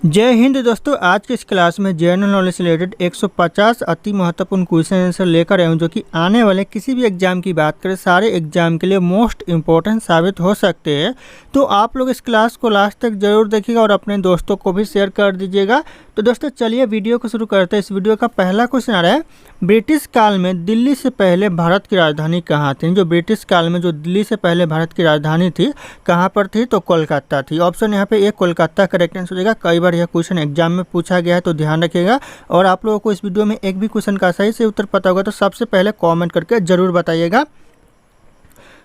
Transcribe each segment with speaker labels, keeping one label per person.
Speaker 1: जय हिंद दोस्तों। आज के इस क्लास में जनरल नॉलेज से रिलेटेड 150 अति महत्वपूर्ण क्वेश्चन आंसर लेकर आए हूँ, जो कि आने वाले किसी भी एग्जाम की बात करें सारे एग्जाम के लिए मोस्ट इम्पोर्टेंट साबित हो सकते हैं। तो आप लोग इस क्लास को लास्ट तक जरूर देखिएगा और अपने दोस्तों को भी शेयर कर दीजिएगा। तो दोस्तों चलिए वीडियो को शुरू करते हैं। इस वीडियो का पहला क्वेश्चन आ रहा है, ब्रिटिश काल में दिल्ली से पहले भारत की राजधानी कहाँ थी। जो ब्रिटिश काल में जो दिल्ली से पहले भारत की राजधानी थी कहाँ पर थी, तो कोलकाता थी। ऑप्शन यहाँ पे ए कोलकाता करेक्ट आंसर हो जाएगा। कई बार यह क्वेश्चन एग्जाम में पूछा गया है तो ध्यान रखिएगा। और आप लोगों को इस वीडियो में एक भी क्वेश्चन का सही से उत्तर पता होगा तो सबसे पहले कमेंट करके जरूर बताइएगा।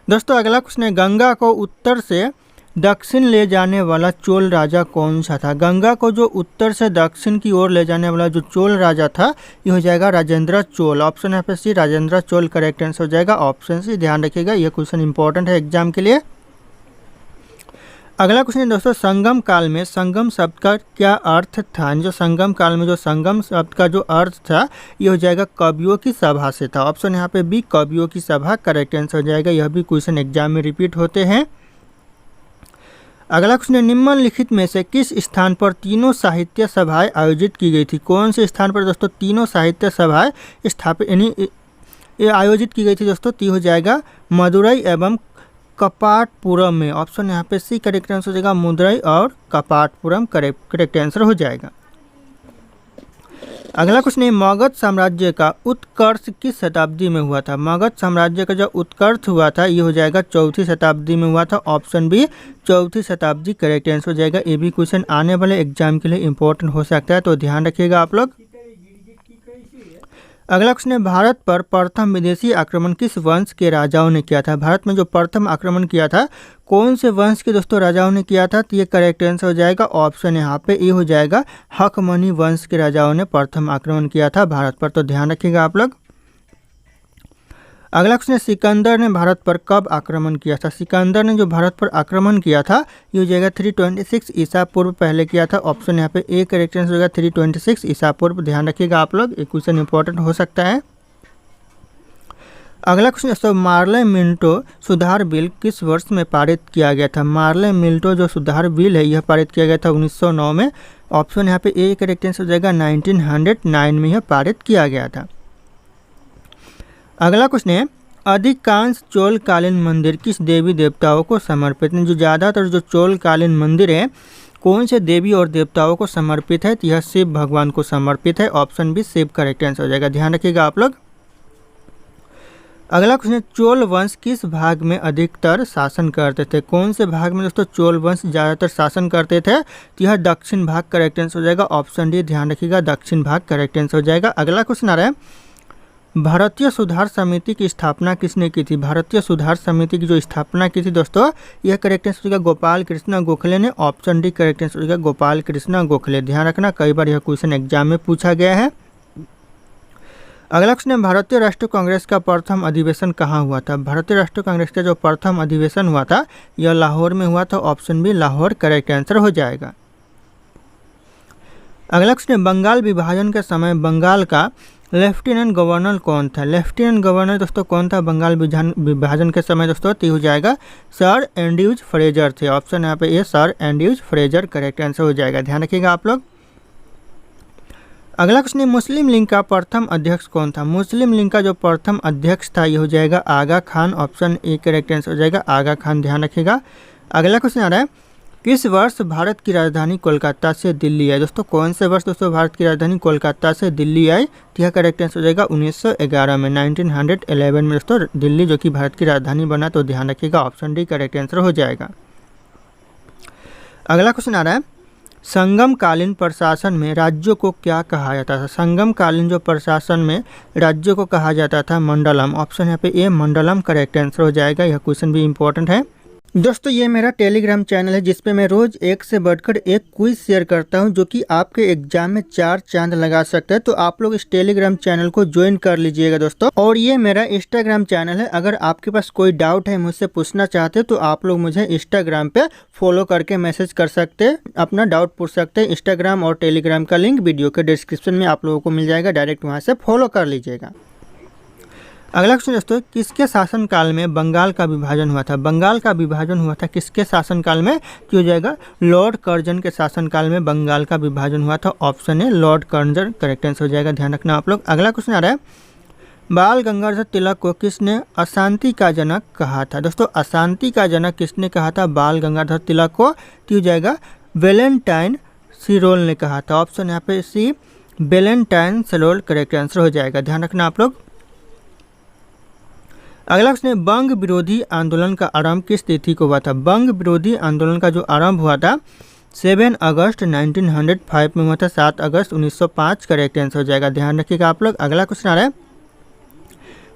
Speaker 1: दोस्तों अगला क्वेश्चन है, गंगा को उत्तर से दक्षिण ले जाने वाला चोल राजा कौन सा था। गंगा को जो उत्तर से दक्षिण की ओर ले जाने वाला जो चोल राजा था ये हो जाएगा राजेंद्र चोल। ऑप्शन यहाँ पे सी राजेंद्र चोल करेक्ट आंसर हो जाएगा। ऑप्शन सी ध्यान रखिएगा, यह क्वेश्चन इंपॉर्टेंट है एग्जाम के लिए। अगला क्वेश्चन है दोस्तों, संगम काल में संगम शब्द का क्या अर्थ था। जो संगम काल में जो संगम शब्द का जो अर्थ था ये हो जाएगा कवियों की सभा से था। ऑप्शन यहाँ पे बी कवियों की सभा करेक्ट आंसर हो जाएगा। यह भी क्वेश्चन एग्जाम में रिपीट होते हैं। अगला क्वेश्चन है, निम्नलिखित में से किस स्थान पर तीनों साहित्य सभाएं आयोजित की गई थी। कौन से स्थान पर दोस्तों तीनों साहित्य सभाएं स्थापित यानी आयोजित की गई थी दोस्तों। ती हो जाएगा मदुरई एवं कपाटपुरम में। ऑप्शन यहाँ पे सी करेक्ट आंसर हो जाएगा, मदुरई और कपाटपुरम करेक्ट आंसर हो जाएगा। अगला क्वेश्चन है, मगध साम्राज्य का उत्कर्ष किस शताब्दी में हुआ था। मगध साम्राज्य का जो उत्कर्ष हुआ था ये हो जाएगा चौथी शताब्दी में हुआ था। ऑप्शन बी चौथी शताब्दी करेक्ट आंसर हो जाएगा। ये भी क्वेश्चन आने वाले एग्जाम के लिए इंपॉर्टेंट हो सकता है तो ध्यान रखिएगा आप लोग। अगला क्वेश्चन है, भारत पर प्रथम विदेशी आक्रमण किस वंश के राजाओं ने किया था। भारत में जो प्रथम आक्रमण किया था कौन से वंश के दोस्तों राजाओं ने किया था, तो ये करेक्ट आंसर हो जाएगा। ऑप्शन यहाँ पे ए हो जाएगा, हकमनी वंश के राजाओं ने प्रथम आक्रमण किया था भारत पर, तो ध्यान रखिएगा आप लोग। अगला क्वेश्चन है, सिकंदर ने भारत पर कब आक्रमण किया था। सिकंदर ने जो भारत पर आक्रमण किया था ये हो जाएगा 326 ईसा पूर्व पहले किया था। ऑप्शन यहाँ पे ए करेक्ट आंसर होगा 326 ईसा पूर्व। ध्यान रखिएगा आप लोग, एक क्वेश्चन इंपॉर्टेंट हो सकता है। अगला क्वेश्चन है, मार्ले मिंटो सुधार बिल किस वर्ष में पारित किया गया था। मार्ले मिंटो जो सुधार बिल है यह पारित किया गया था 1909 में। ऑप्शन यहाँ पे ए करेक्ट आंसर हो जाएगा, 1909 में यह पारित किया गया था। अगला क्वेश्चन है, अधिकांश चोलकालीन मंदिर किस देवी देवताओं को समर्पित हैं। जो ज़्यादातर जो चोलकालीन मंदिर है कौन से देवी और देवताओं को समर्पित है, तो यह शिव भगवान को समर्पित है। Option B Shiv correct answer हो जाएगा। ध्यान रखिएगा आप लोग। अगला क्वेश्चन है, चोल वंश किस भाग में अधिकतर शासन करते थे। कौन से भाग में दोस्तों चोल वंश ज़्यादातर शासन करते थे, तो यह दक्षिण भाग करेक्ट आंसर हो जाएगा। ऑप्शन डी ध्यान रखिएगा, दक्षिण भाग करेक्ट आंसर हो जाएगा। अगला क्वेश्चन आ रहा है, भारतीय सुधार समिति की स्थापना किसने की थी। भारतीय सुधार समिति की जो स्थापना की थी दोस्तों यह करेक्ट आंसर होगा गोपाल कृष्ण गोखले ने। ऑप्शन डी करेक्ट आंसर होगा, गोपाल कृष्ण गोखले। ध्यान रखना, कई बार यह क्वेश्चन एग्जाम में पूछा गया है। अगला क्वेश्चन है, भारतीय राष्ट्रीय कांग्रेस का प्रथम अधिवेशन कहाँ हुआ था। भारतीय राष्ट्रीय कांग्रेस का जो प्रथम अधिवेशन हुआ था यह लाहौर में हुआ था। Option B Lahore correct answer हो जाएगा। अगला क्वेश्चन है, बंगाल विभाजन के समय बंगाल का लेफ्टिनेंट गवर्नर कौन था। लेफ्टिनेंट गवर्नर दोस्तों कौन था बंगाल विभाजन के समय दोस्तों, तो हो जाएगा सर एंड्रयूज फ्रेजर थे। ऑप्शन यहाँ पे ये sir Andrews Fraser correct answer हो जाएगा। ध्यान रखिएगा आप लोग। अगला क्वेश्चन है, मुस्लिम लीग का प्रथम अध्यक्ष कौन था। मुस्लिम लीग का जो प्रथम अध्यक्ष था ये हो जाएगा Aga Khan. Option A correct answer हो जाएगा, आगा खान। ध्यान रखिएगा। अगला क्वेश्चन आ रहा है, किस वर्ष भारत की राजधानी कोलकाता से दिल्ली आई। दोस्तों कौन से वर्ष दोस्तों भारत की राजधानी कोलकाता से दिल्ली आई, तो यह करेक्ट आंसर हो जाएगा 1911 में। 1911 में दोस्तों दिल्ली जो कि भारत की राजधानी बना, तो ध्यान रखिएगा। ऑप्शन डी करेक्ट आंसर हो जाएगा। अगला क्वेश्चन आ रहा है, संगम कालीन प्रशासन में राज्यों को क्या कहा जाता था। संगम कालीन जो प्रशासन में राज्यों को कहा जाता था मंडलम। ऑप्शन यहाँ पे ए मंडलम करेक्ट आंसर हो जाएगा। यह क्वेश्चन भी इंपॉर्टेंट है। दोस्तों ये मेरा टेलीग्राम चैनल है जिसपे मैं रोज एक से बढ़कर एक क्विज शेयर करता हूं जो कि आपके एग्जाम में 4 चांद लगा सकता है। तो आप लोग इस टेलीग्राम चैनल को ज्वाइन कर लीजिएगा दोस्तों। और ये मेरा इंस्टाग्राम चैनल है, अगर आपके पास कोई डाउट है मुझसे पूछना चाहते हैं तो आप लोग मुझे इंस्टाग्राम पे फॉलो करके मैसेज कर सकते हैं, अपना डाउट पूछ सकते हैं। इंस्टाग्राम और टेलीग्राम का लिंक वीडियो के डिस्क्रिप्शन में आप लोगों को मिल जाएगा, डायरेक्ट वहाँ से फॉलो कर लीजिएगा। अगला क्वेश्चन दोस्तों, किसके शासनकाल में बंगाल का विभाजन हुआ था? बंगाल का विभाजन हुआ था किसके शासनकाल में? तो हो जाएगा लॉर्ड कर्जन के शासनकाल में बंगाल का विभाजन हुआ था। ऑप्शन है लॉर्ड कर्जन करेक्ट आंसर हो जाएगा, ध्यान रखना आप लोग। अगला क्वेश्चन आ रहा है, बाल गंगाधर तिलक को किसने अशांति का जनक कहा था? दोस्तों अशांति का जनक किसने कहा था बाल गंगाधर तिलक को? तो हो जाएगा वेलेंटाइन सिरोल ने कहा था। ऑप्शन यहाँ पे सी वेलेंटाइन सिरोल करेक्ट आंसर हो जाएगा, ध्यान रखना आप लोग। अगला क्वेश्चन है, बंग विरोधी आंदोलन का आरंभ किस तिथि को हुआ था? बंग विरोधी आंदोलन का जो आरंभ हुआ था 7 अगस्त 1905 में हुआ था। 7 अगस्त 1905 करेक्ट आंसर हो जाएगा, ध्यान रखिएगा आप लोग। अगला क्वेश्चन आ रहा है,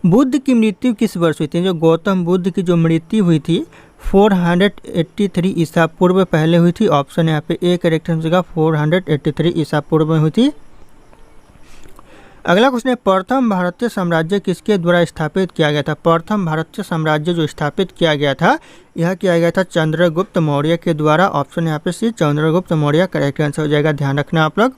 Speaker 1: बुद्ध की मृत्यु किस वर्ष हुई थी? जो गौतम बुद्ध की जो मृत्यु हुई थी 483 ईसा पूर्व पहले हुई थी। ऑप्शन यहाँ पे ए करेक्ट आंसर होगा, 483 ईसा पूर्व में हुई थी। अगला क्वेश्चन है, प्रथम भारतीय साम्राज्य किसके द्वारा स्थापित किया गया था? प्रथम भारतीय साम्राज्य जो स्थापित किया गया था यह किया गया था चंद्रगुप्त मौर्य के द्वारा। ऑप्शन यहाँ पे सी चंद्रगुप्त मौर्य करेक्ट आंसर हो जाएगा, ध्यान रखना आप लोग।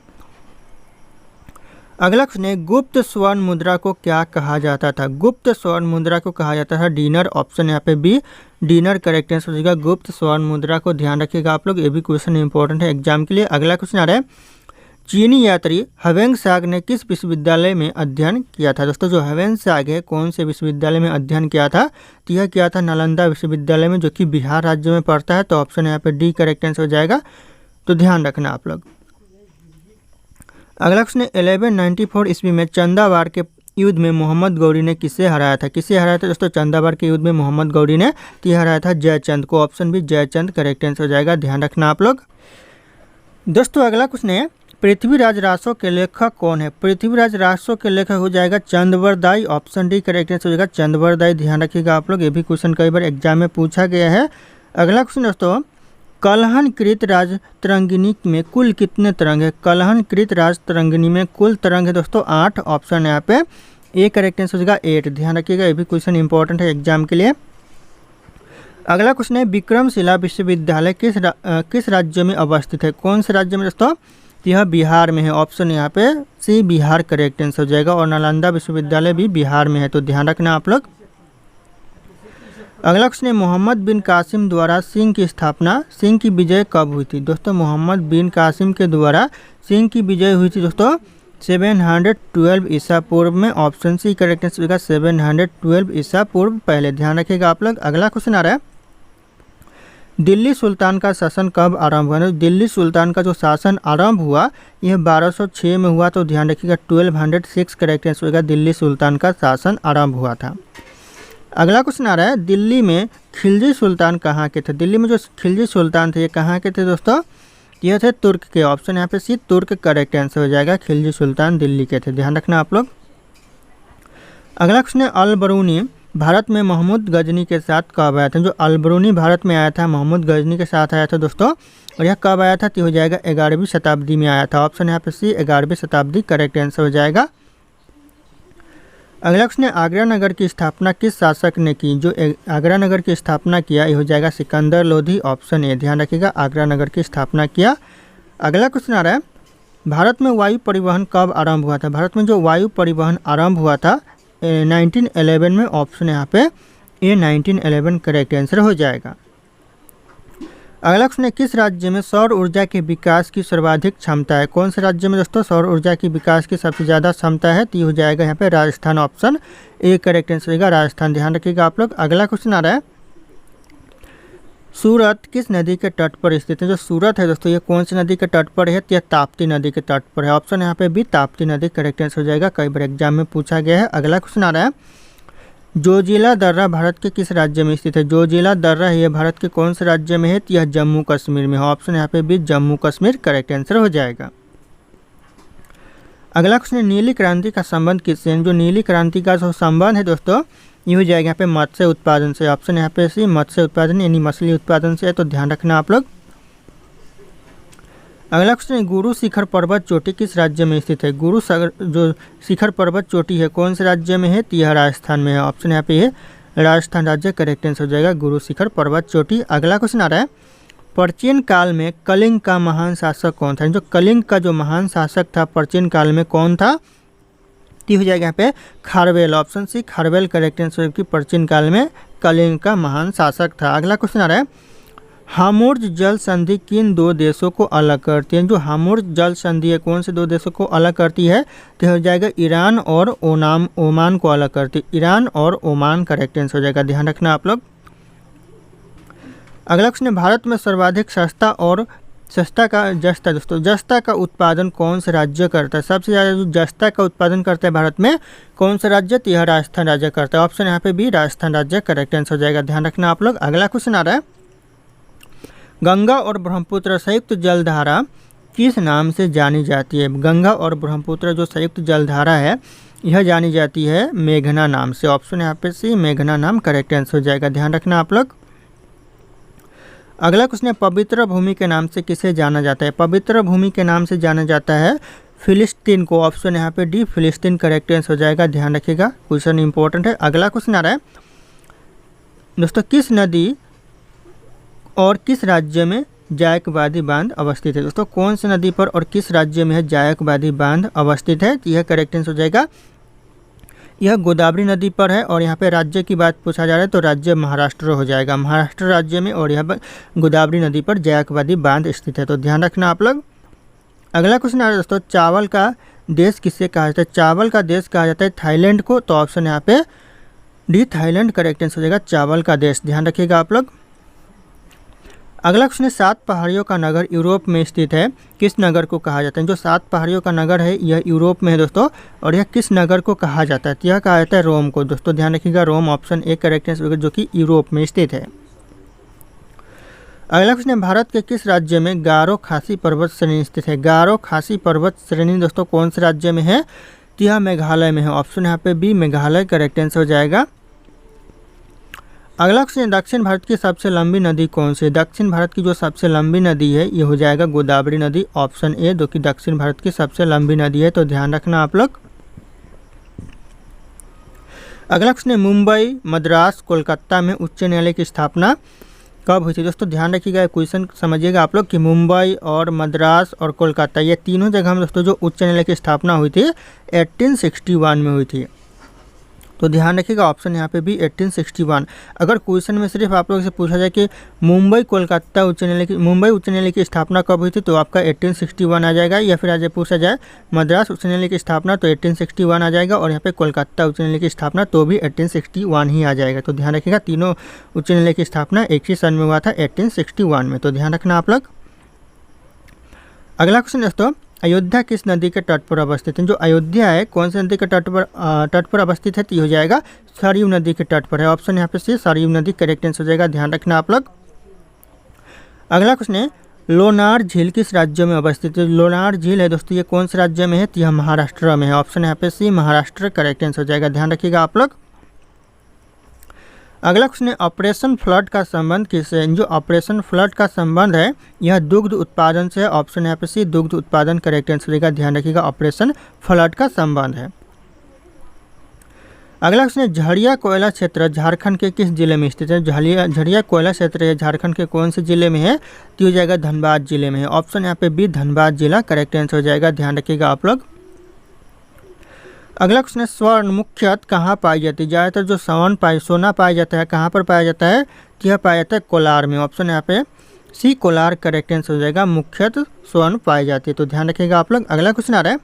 Speaker 1: अगला क्वेश्चन है, गुप्त स्वर्ण मुद्रा को क्या कहा जाता था? गुप्त स्वर्ण मुद्रा को कहा जाता था डिनर। ऑप्शन यहाँ पे बी डिनर करेक्ट आंसर हो जाएगा, गुप्त स्वर्ण मुद्रा को ध्यान रखिएगा आप लोग, ये भी क्वेश्चन इंपॉर्टेंट है एग्जाम के लिए। अगला क्वेश्चन आ रहा है, चीनी यात्री ह्वेंसांग ने किस विश्वविद्यालय में अध्ययन किया था? दोस्तों जो ह्वेंसांग है कौन से विश्वविद्यालय में अध्ययन किया था? तो यह किया था नालंदा विश्वविद्यालय में, जो कि बिहार राज्य में पड़ता है। तो ऑप्शन यहाँ पे डी करेक्ट आंसर हो जाएगा, तो ध्यान रखना आप लोग। अगला क्वेश्चन है, 1194 ईस्वी में चंदावार के युद्ध में मोहम्मद गौरी ने किसे हराया था? किसे हराया था दोस्तों चंदावार के युद्ध में मोहम्मद गौरी ने? तो हराया था जयचंद को। ऑप्शन भी जयचंद करेक्ट आंसर हो जाएगा, ध्यान रखना आप लोग। दोस्तों अगला क्वेश्चन है, पृथ्वीराज रासो के लेखक कौन है? पृथ्वीराज रासो के लेखक हो जाएगा Chand Bardai. Option D correct answer हो जाएगा, चंद्रवरदाई, ध्यान रखिएगा आप लोग, ये भी क्वेश्चन कई बार एग्जाम में पूछा गया है। अगला क्वेश्चन दोस्तों, कलहनकृत राज तरंगिनी में कुल कितने तरंग है? कलहनकृत राज तरंगिनी में कुल तरंग है दोस्तों 8। ऑप्शन यहाँ पे ए करेक्ट आंसर हो जाएगा 8, ध्यान रखिएगा, ये भी क्वेश्चन इंपॉर्टेंट है एग्जाम के लिए। अगला क्वेश्चन है, विक्रमशिला विश्वविद्यालय किस राज्य में अवस्थित है? कौन से राज्य में दोस्तों? यह बिहार में है। ऑप्शन यहाँ पे सी बिहार करेक्ट आंसर हो जाएगा, और नालंदा विश्वविद्यालय भी बिहार में है, तो ध्यान रखना आप लोग। अगला क्वेश्चन है, मोहम्मद बिन कासिम द्वारा सिंह की स्थापना, सिंह की विजय कब हुई थी? दोस्तों मोहम्मद बिन कासिम के द्वारा सिंह की विजय हुई थी दोस्तों 712 ईसा पूर्व में। ऑप्शन सी करेक्ट आंसर होगा, 712 ईसा पूर्व पहले, ध्यान रखिएगा आप लोग। अगला क्वेश्चन आ रहा है, दिल्ली सुल्तान का शासन कब आरंभ हुआ? दिल्ली सुल्तान का जो शासन आरंभ हुआ यह 1206 में हुआ, तो ध्यान रखिएगा 1206 करेक्ट आंसर होगा, दिल्ली सुल्तान का शासन आरंभ हुआ था। अगला क्वेश्चन आ रहा है, दिल्ली में खिलजी सुल्तान कहाँ के थे? दिल्ली में जो खिलजी सुल्तान थे ये कहाँ के थे दोस्तों? ये थे तुर्क के। ऑप्शन यहाँ पे सी तुर्क करेक्ट आंसर हो जाएगा, खिलजी सुल्तान दिल्ली के थे, ध्यान रखना आप लोग। अगला क्वेश्चन है, अल बरूनी भारत में महमूद गजनी के साथ कब आया था? जो अल बरूनी भारत में आया था महमूद गजनी के साथ आया था दोस्तों, और यह कब आया था? तो हो जाएगा 11वीं शताब्दी में आया था। ऑप्शन यहाँ पे सी 11वीं शताब्दी करेक्ट आंसर हो जाएगा। अगला क्वेश्चन है, आगरा नगर की स्थापना किस शासक ने की? जो आगरा नगर की स्थापना किया ये हो जाएगा सिकंदर लोधी। ऑप्शन ए, ध्यान रखिएगा, आगरा नगर की स्थापना किया। अगला क्वेश्चन आ रहा है, भारत में वायु परिवहन कब आरंभ हुआ था? भारत में जो वायु परिवहन आरंभ हुआ था 1911 में। ऑप्शन यहाँ पे ए 1911 करेक्ट आंसर हो जाएगा। अगला क्वेश्चन है, किस राज्य में सौर ऊर्जा के विकास की सर्वाधिक क्षमता है? कौन से राज्य में दोस्तों सौर ऊर्जा की विकास की सबसे ज़्यादा क्षमता है? तो हो जाएगा यहाँ पे Rajasthan. Option A correct answer होगा, राजस्थान, ध्यान रखिएगा आप लोग। अगला क्वेश्चन आ रहा है, सूरत किस नदी के तट पर स्थित है? जो सूरत है दोस्तों ये कौन सी नदी के तट पर है? तो यह ताप्ती नदी के तट पर है। ऑप्शन यहाँ पे भी ताप्ती नदी करेक्ट आंसर हो जाएगा, कई बार एग्जाम में पूछा गया है। अगला क्वेश्चन आ रहा है, जोजिला दर्रा भारत के किस राज्य में स्थित है? जोजिला दर्रा है ये भारत के कौन से राज्य में है? तो यह जम्मू कश्मीर में है। ऑप्शन यहाँ पे भी जम्मू कश्मीर करेक्ट आंसर हो जाएगा। अगला क्वेश्चन है, नीली क्रांति का संबंध किससे? जो नीली क्रांति का जो संबंध है दोस्तों ये हो जाएगा यहाँ पे मत्स्य उत्पादन से। ऑप्शन यहाँ पे सी मत्स्य उत्पादन यानी मछली उत्पादन से है, तो ध्यान रखना आप लोग। अगला क्वेश्चन है, गुरु शिखर पर्वत चोटी किस राज्य में स्थित है? गुरु जो शिखर पर्वत चोटी है कौन से राज्य में है? तो यह राजस्थान में है। ऑप्शन यहाँ पे है राजस्थान राज्य करेक्ट आंसर हो जाएगा, गुरु शिखर पर्वत चोटी। अगला क्वेश्चन आ रहा है, प्राचीन काल में कलिंग का महान शासक कौन था? जो कलिंग का जो महान शासक था प्राचीन काल में कौन था? तो हो जाएगा यहाँ पे Kharavela, option C Kharavela correct answer, की प्राचीन काल में कलिंग का महान शासक था। अगला क्वेश्चन आ रहा है, हामुर्ज जल संधि किन दो देशों को अलग करती है? जो हामुर्ज जल संधि है कौन से दो देशों को अलग करती है? तो हो जाएगा ईरान और ओमान को अलग करती है। ईरान और ओमान करेक्ट आंसर हो जाएगा, ध्यान रखना आप लोग। अगला क्वेश्चन है, भारत में सर्वाधिक सस्ता का जस्ता, दोस्तों जस्ता का उत्पादन कौन से राज्य करता है? सबसे ज़्यादा जो जस्ता का उत्पादन करता है भारत में कौन सा राज्य? तो यह राजस्थान राज्य करता है। ऑप्शन यहाँ पे बी राजस्थान राज्य करेक्ट आंसर हो जाएगा, ध्यान रखना आप लोग। अगला क्वेश्चन आ रहा है, गंगा और ब्रह्मपुत्र संयुक्त जलधारा किस नाम से जानी जाती है? गंगा और ब्रह्मपुत्र जो संयुक्त जलधारा है यह जानी जाती है मेघना नाम से। ऑप्शन यहाँ पे सी मेघना नाम करेक्ट आंसर हो जाएगा, ध्यान रखना आप लोग। अगला क्वेश्चन है, पवित्र भूमि के नाम से किसे जाना जाता है? पवित्र भूमि के नाम से जाना जाता है फिलिस्तीन को। ऑप्शन यहाँ पे डी फिलिस्तीन करेक्ट आंसर हो जाएगा, ध्यान रखिएगा, क्वेश्चन इंपॉर्टेंट है। अगला क्वेश्चन आ रहा है, दोस्तों किस नदी और किस राज्य में जायकवादी बांध अवस्थित है? दोस्तों कौन सी नदी पर और किस राज्य में है जायकवादी बांध अवस्थित है? तो यह करेक्ट आंसर हो जाएगा, यह गोदावरी नदी पर है। और यहाँ पे राज्य की बात पूछा जा रहा है तो राज्य महाराष्ट्र हो जाएगा, महाराष्ट्र राज्य में, और यहाँ पर गोदावरी नदी पर जायकवादी बांध स्थित है, तो ध्यान रखना आप लोग। अगला क्वेश्चन आ रहा है दोस्तों, चावल का देश किसे कहा जाता है? चावल का देश कहा जाता है थाईलैंड को। तो ऑप्शन यहाँ पे डी थाईलैंड करेक्ट आंसर हो जाएगा, चावल का देश, ध्यान रखिएगा आप लोग। अगला क्वेश्चन है, 7 पहाड़ियों का नगर यूरोप में स्थित है, किस नगर को कहा जाता है? जो 7 पहाड़ियों का नगर है यह यूरोप में है दोस्तों, और यह किस नगर को कहा जाता है? तो यह कहा जाता है रोम को, दोस्तों ध्यान रखिएगा, रोम ऑप्शन ए करेक्ट आंसर जो कि यूरोप में स्थित है। अगला क्वेश्चन है, भारत के किस राज्य में गारो खासी पर्वत श्रेणी स्थित है? गारो खासी पर्वत श्रेणी दोस्तों कौन से राज्य में है? तो यह मेघालय में है। ऑप्शन यहाँ पे बी मेघालय करेक्ट आंसर हो जाएगा। अगला क्वेश्चन, दक्षिण भारत की सबसे लंबी नदी कौन सी है? दक्षिण भारत की जो सबसे लंबी नदी है ये हो जाएगा गोदावरी नदी, ऑप्शन ए, जो कि दक्षिण भारत की सबसे लंबी नदी है, तो ध्यान रखना आप लोग। अगला क्वेश्चन है, मुंबई, मद्रास, कोलकाता में उच्च न्यायालय की स्थापना कब हुई थी? दोस्तों ध्यान रखिएगा, क्वेश्चन समझिएगा आप लोग कि मुंबई और मद्रास और कोलकाता ये तीनों जगह में दोस्तों जो उच्च न्यायालय की स्थापना हुई थी 1861 में हुई थी, तो ध्यान रखिएगा, ऑप्शन यहाँ पे भी 1861। अगर क्वेश्चन में सिर्फ आप लोगों से पूछा जाए कि मुंबई उच्च न्यायालय की स्थापना कब हुई थी तो आपका 1861 आ जाएगा, या फिर आज पूछा जाए मद्रास उच्च न्यायालय की स्थापना तो 1861 आ जाएगा, और यहाँ पे कोलकाता उच्च न्यायालय की स्थापना तो भी 1861 ही आ जाएगा। तो ध्यान रखिएगा, तीनों उच्च न्यायालय की स्थापना एक ही सन में हुआ था 1861 में, तो ध्यान रखना आप लोग। अगला क्वेश्चन दोस्तों, अयोध्या किस नदी के तट पर अवस्थित है? जो अयोध्या है कौन सी नदी के तट पर अवस्थित है? तो ये हो जाएगा सरयू नदी के तट पर है। ऑप्शन यहाँ पे सी सरयू नदी करेक्ट आंसर हो जाएगा, ध्यान रखना आप लोग। अगला क्वेश्चन है, लोनार झील किस राज्य में अवस्थित है? लोनार झील है दोस्तों ये कौन से राज्य में है? तो यह महाराष्ट्र में है। ऑप्शन यहाँ पे सी महाराष्ट्र करेक्ट आंसर हो जाएगा, ध्यान रखिएगा आप लोग। अगला क्वेश्चन है, ऑपरेशन फ्लड का संबंध किससे? जो ऑपरेशन फ्लड का संबंध है यह दुग्ध उत्पादन से है। ऑप्शन यहाँ पे सी दुग्ध उत्पादन करेक्ट आंसर रहेगा, ध्यान रखिएगा, ऑपरेशन फ्लड का संबंध है। अगला क्वेश्चन है, झरिया कोयला क्षेत्र झारखंड के किस जिले में स्थित है? झरिया कोयला क्षेत्र है झारखंड के कौन से जिले में है? तो हो जाएगा धनबाद जिले में है। ऑप्शन यहाँ पे बी धनबाद जिला करेक्ट आंसर हो जाएगा, ध्यान रखिएगा आप लोग। अगला क्वेश्चन है, स्वर्ण मुख्यतः कहाँ पाई जाती है? ज़्यादातर जो सोना पाया जाता है कहाँ पर पाया जाता है? तो यह पाया जाता है कोलार में। ऑप्शन यहाँ पे सी कोलार करेक्ट आंसर हो जाएगा, मुख्यतः स्वर्ण पाई जाती है, तो ध्यान रखिएगा आप लोग। अगला क्वेश्चन आ रहा है,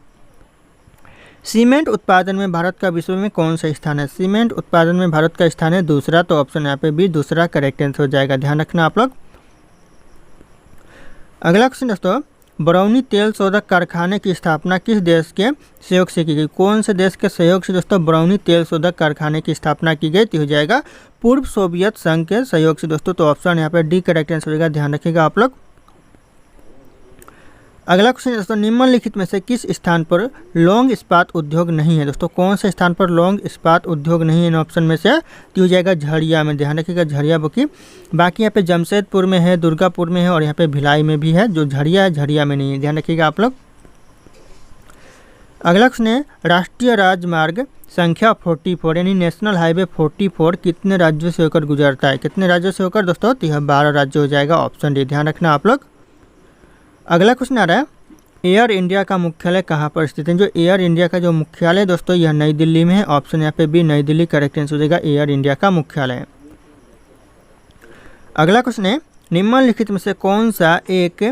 Speaker 1: सीमेंट उत्पादन में भारत का विश्व में कौन सा स्थान है? सीमेंट उत्पादन में भारत का स्थान है दूसरा, तो ऑप्शन यहाँ पे भी दूसरा करेक्ट आंसर हो जाएगा, ध्यान रखना आप लोग। अगला क्वेश्चन दोस्तों, बरौनी तेल शोधक कारखाने की स्थापना किस देश के सहयोग से की गई? कौन से देश के सहयोग से दोस्तों बरौनी तेल शोधक कारखाने की स्थापना की गई? तो हो जाएगा पूर्व सोवियत संघ के सहयोग से दोस्तों, तो ऑप्शन यहाँ पे डी करेक्ट आंसर होगा, ध्यान रखिएगा आप लोग। अगला क्वेश्चन दोस्तों, निम्नलिखित में से किस स्थान पर लौंग इस्पात उद्योग नहीं है? दोस्तों कौन से स्थान पर लौंग इस्पात उद्योग नहीं है इन ऑप्शन में से? तो हो जाएगा झरिया में, ध्यान रखिएगा, झरिया बुकी। बाकी यहाँ पे जमशेदपुर में है, दुर्गापुर में है, और यहाँ पे भिलाई में भी है। जो झरिया है झरिया में नहीं है, ध्यान रखिएगा आप लोग। अगला क्वेश्चन है, राष्ट्रीय राजमार्ग संख्या 44 यानी नेशनल हाईवे 44 कितने राज्यों से होकर गुजरता है? कितने राज्यों से होकर दोस्तों? तो यह 12 राज्य हो जाएगा, ऑप्शन डी, ध्यान रखना आप लोग। अगला क्वेश्चन आ रहा है, एयर इंडिया का मुख्यालय कहाँ पर स्थित है? जो एयर इंडिया का जो मुख्यालय दोस्तों यह नई दिल्ली में है। ऑप्शन यहाँ पे बी नई दिल्ली करेक्ट आंसर हो जाएगा, एयर इंडिया का मुख्यालय। अगला क्वेश्चन है, निम्नलिखित में से कौन सा एक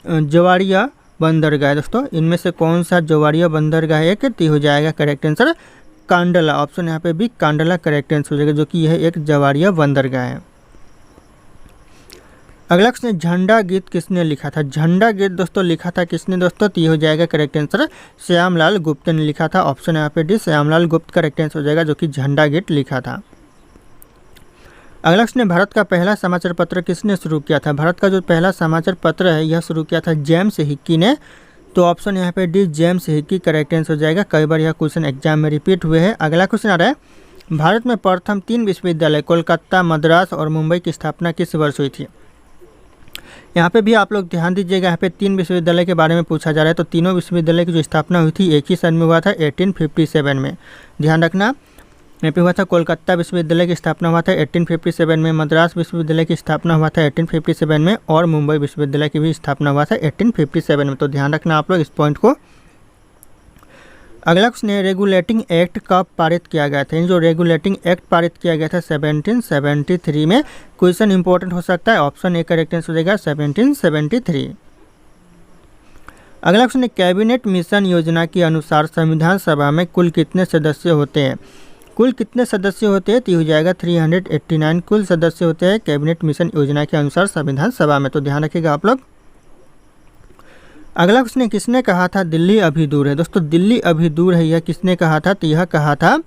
Speaker 1: जवाड़िया बंदरगाह है? दोस्तों इनमें से कौन सा जवाड़िया बंदरगाह है? कि हो जाएगा करेक्ट आंसर कांडला। ऑप्शन यहाँ पे भी कांडला करेक्ट आंसर हो जाएगा, जो कि यह एक जवाड़िया बंदरगाह है। अगला क्वेश्चन, झंडा गीत किसने लिखा था? झंडा गीत दोस्तों लिखा था किसने दोस्तों? तो ये हो जाएगा करेक्ट आंसर श्यामलाल गुप्त ने लिखा था। ऑप्शन यहाँ पे डी श्यामलाल गुप्त करेक्ट आंसर हो जाएगा, जो कि झंडा गीत लिखा था। अगला क्वेश्चन, भारत का पहला समाचार पत्र किसने शुरू किया था? भारत का जो पहला समाचार पत्र है यह शुरू किया था जेम्स हिक्की ने। तो ऑप्शन यहाँ पे D James Hickey correct answer हो जाएगा। कई बार यह क्वेश्चन एग्जाम में रिपीट हुए हैं। अगला क्वेश्चन आ रहा है, भारत में प्रथम 3 विश्वविद्यालय कोलकाता, मद्रास और मुंबई की स्थापना किस वर्ष हुई थी? यहाँ पे भी आप लोग ध्यान दीजिएगा, यहाँ पे 3 विश्वविद्यालय के बारे में पूछा जा रहा है। तो तीनों विश्वविद्यालय की जो स्थापना हुई थी एक ही सन में हुआ था, 1857 में। ध्यान रखना, यहाँ पे हुआ था कोलकाता विश्वविद्यालय की स्थापना हुआ था 1857 में, मद्रास विश्वविद्यालय की स्थापना हुआ था 1857 में और मुंबई विश्वविद्यालय की भी स्थापना हुआ था 1857 में। तो ध्यान रखना आप लोग इस पॉइंट को। अगला क्वेश्चन है, रेगुलेटिंग एक्ट कब पारित किया गया था? जो रेगुलेटिंग एक्ट पारित किया गया था 1773 में। क्वेश्चन इंपॉर्टेंट हो सकता है। ऑप्शन ए करेक्ट आंसर हो जाएगा 1773। अगला क्वेश्चन है, कैबिनेट मिशन योजना के अनुसार संविधान सभा में कुल कितने सदस्य होते हैं? कुल कितने सदस्य होते हैं? तो हो जाएगा 389 कुल सदस्य होते हैं कैबिनेट मिशन योजना के अनुसार संविधान सभा में। तो ध्यान रखिएगा आप लोग। अगला क्वेश्चन, किसने कहा था दिल्ली अभी दूर है? दोस्तों दिल्ली अभी दूर है यह किसने कहा था? तो यह कहा था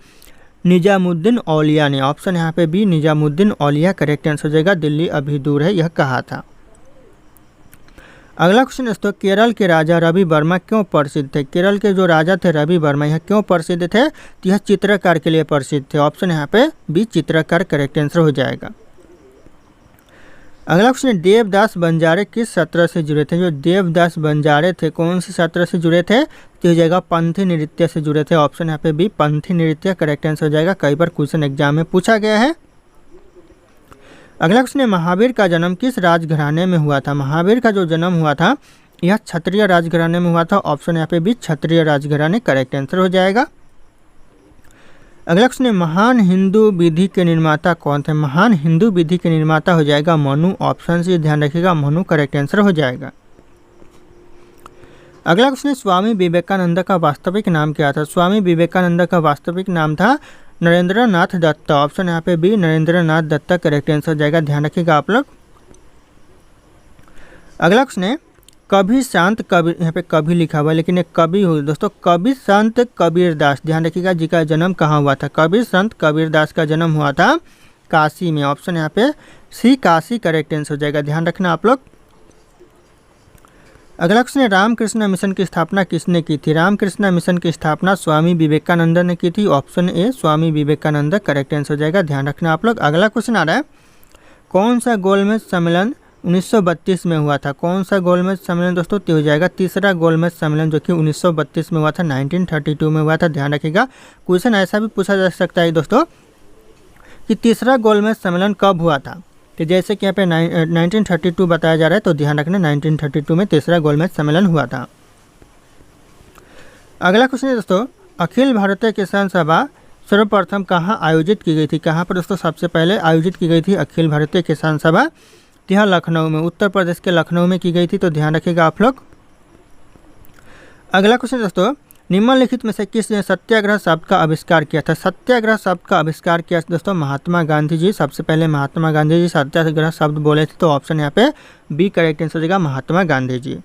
Speaker 1: निजामुद्दीन औलिया ने। ऑप्शन यहाँ पे बी निजामुद्दीन औलिया करेक्ट आंसर हो जाएगा, दिल्ली अभी दूर है यह कहा था। अगला क्वेश्चन दोस्तों, केरल के राजा रवि वर्मा क्यों प्रसिद्ध थे? केरल के जो राजा थे रवि वर्मा यह क्यों प्रसिद्ध थे? तो यह चित्रकार के लिए प्रसिद्ध थे। ऑप्शन यहाँ पे बी चित्रकार करेक्ट आंसर हो जाएगा। अगला क्वेश्चन, देवदास बंजारे किस सत्र से जुड़े थे? जो देवदास बंजारे थे कौन सी सत्र से जुड़े थे? तो हो जाएगा पंथी नृत्य से जुड़े थे। ऑप्शन यहाँ पे बी पंथी नृत्य करेक्ट आंसर हो जाएगा। कई बार क्वेश्चन एग्जाम में पूछा गया है। अगला क्वेश्चन है, महावीर का जन्म किस राजघराने में हुआ था? महावीर का जो जन्म हुआ था यह क्षत्रिय राजघराने में हुआ था। ऑप्शन यहाँ पे भी क्षत्रिय राजघराने करेक्ट आंसर हो जाएगा। अगला क्वेश्चन है, महान हिंदू विधि के निर्माता कौन थे? महान हिंदू विधि के निर्माता हो जाएगा मनु। ऑप्शन से ध्यान रखिएगा, मनु करेक्ट आंसर हो जाएगा। अगला क्वेश्चन है, स्वामी विवेकानंद का वास्तविक नाम क्या था? स्वामी विवेकानंद का वास्तविक नाम था नरेंद्र नाथ दत्ता। ऑप्शन यहाँ पे बी नरेंद्र नाथ दत्ता करेक्ट आंसर हो जाएगा। ध्यान रखिएगा आप लोग। अगला क्वेश्चन है, कभी संत कबीर, यहाँ पे कभी लिखा हुआ है लेकिन एक कवि हो दोस्तों, कवि संत कबीरदास। ध्यान रखिएगा जी का जन्म कहाँ हुआ था? कवि संत कबीरदास का जन्म हुआ था काशी में। ऑप्शन यहाँ पे सी काशी करेक्ट आंसर हो जाएगा। ध्यान रखना आप लोग। अगला क्वेश्चन है, रामकृष्ण मिशन की स्थापना किसने की थी? रामकृष्ण मिशन की स्थापना स्वामी विवेकानंद ने की थी। Option A Swami Vivekananda correct answer हो जाएगा। ध्यान रखना आप लोग। अगला क्वेश्चन आ रहा है, कौन सा गोलमेज सम्मेलन 1932 में हुआ था? कौन सा गोलमेज सम्मेलन दोस्तों? तो हो जाएगा तीसरा गोलमेज सम्मेलन, जो कि 1932 में हुआ था, 1932 में हुआ था। ध्यान रखिएगा। क्वेश्चन ऐसा भी पूछा जा सकता है दोस्तों कि तीसरा गोलमेज सम्मेलन कब हुआ था? तो जैसे कि यहाँ पे 1932 बताया जा रहा है, तो ध्यान रखना 1932 में तीसरा गोलमेज सम्मेलन हुआ था। अगला क्वेश्चन है दोस्तों, अखिल भारतीय किसान सभा सर्वप्रथम कहाँ आयोजित की गई थी? कहाँ पर दोस्तों सबसे पहले आयोजित की गई थी अखिल भारतीय किसान सभा? यहाँ लखनऊ में, उत्तर प्रदेश के लखनऊ में की गई थी। तो ध्यान रखिएगा आप लोग। अगला क्वेश्चन दोस्तों, निम्नलिखित में से किसने सत्याग्रह शब्द का आविष्कार किया था? सत्याग्रह शब्द का आविष्कार किया दोस्तों महात्मा गांधी जी। सबसे पहले महात्मा गांधी जी सत्याग्रह शब्द बोले थे। तो ऑप्शन यहाँ पे बी करेक्ट आंसर हो जाएगा, महात्मा गांधी जी।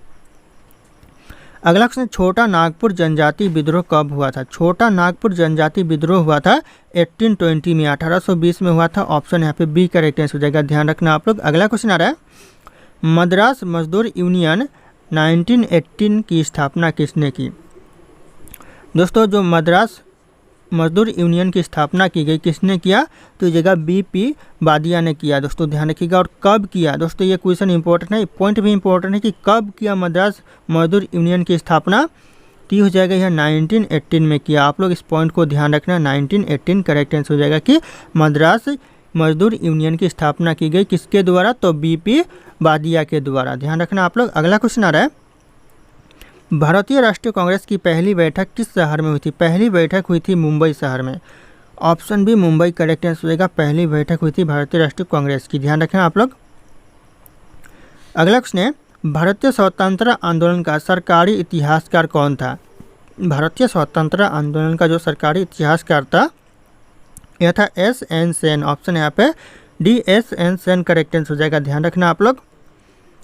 Speaker 1: अगला क्वेश्चन, छोटा नागपुर जनजाति विद्रोह कब हुआ था? छोटा नागपुर जनजाति विद्रोह हुआ था 1820 में, 1820 में हुआ था। ऑप्शन यहाँ पे बी करेक्ट आंसर हो जाएगा। ध्यान रखना आप लोग। अगला क्वेश्चन आ रहा है, मद्रास मजदूर यूनियन 1918 की स्थापना किसने की? दोस्तों जो मद्रास मजदूर यूनियन की स्थापना की गई किसने किया? तो जगह बीपी वादिया ने किया। दोस्तों ध्यान रखिएगा। और कब किया? दोस्तों ये क्वेश्चन इंपॉर्टेंट है, पॉइंट भी इंपॉर्टेंट है कि कब किया मद्रास मजदूर यूनियन की स्थापना? तो हो जाएगा यह 1918 में किया। आप लोग इस पॉइंट को ध्यान रखना, 1918 करेक्ट आंसर हो जाएगा कि मद्रास मजदूर यूनियन की स्थापना की गई किसके द्वारा? तो बीपी वादिया के द्वारा। ध्यान रखना आप लोग। अगला क्वेश्चन आ रहा है, भारतीय राष्ट्रीय कांग्रेस की पहली बैठक किस शहर में हुई थी? पहली बैठक हुई थी मुंबई शहर में। Option B Mumbai correct answer हो जाएगा। पहली बैठक हुई थी भारतीय राष्ट्रीय कांग्रेस की, ध्यान रखें आप लोग। अगला क्वेश्चन है, भारतीय स्वतंत्रता आंदोलन का सरकारी इतिहासकार कौन था? भारतीय स्वतंत्रता आंदोलन का जो सरकारी इतिहासकार था यह था एस.एन. सेन। ऑप्शन यहाँ पे D SN. Sen correct answer हो जाएगा, ध्यान रखना आप लोग।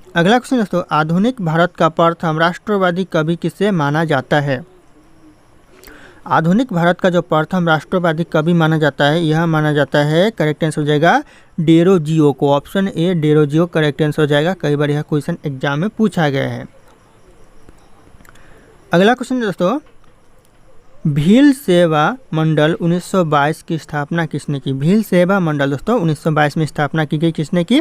Speaker 1: अगला क्वेश्चन दोस्तों, आधुनिक भारत का प्रथम राष्ट्रवादी कवि किसे माना जाता है? आधुनिक भारत का जो प्रथम राष्ट्रवादी कवि माना जाता है यह माना जाता है, करेक्ट आंसर हो जाएगा डेरोजियो को। Option A Derozio correct answer हो जाएगा। कई बार यह क्वेश्चन एग्जाम में पूछा गया है। अगला क्वेश्चन दोस्तों, भील सेवा मंडल 1922 की स्थापना किसने की? भील सेवा मंडल दोस्तों 1922 में स्थापना की गई, किसने की?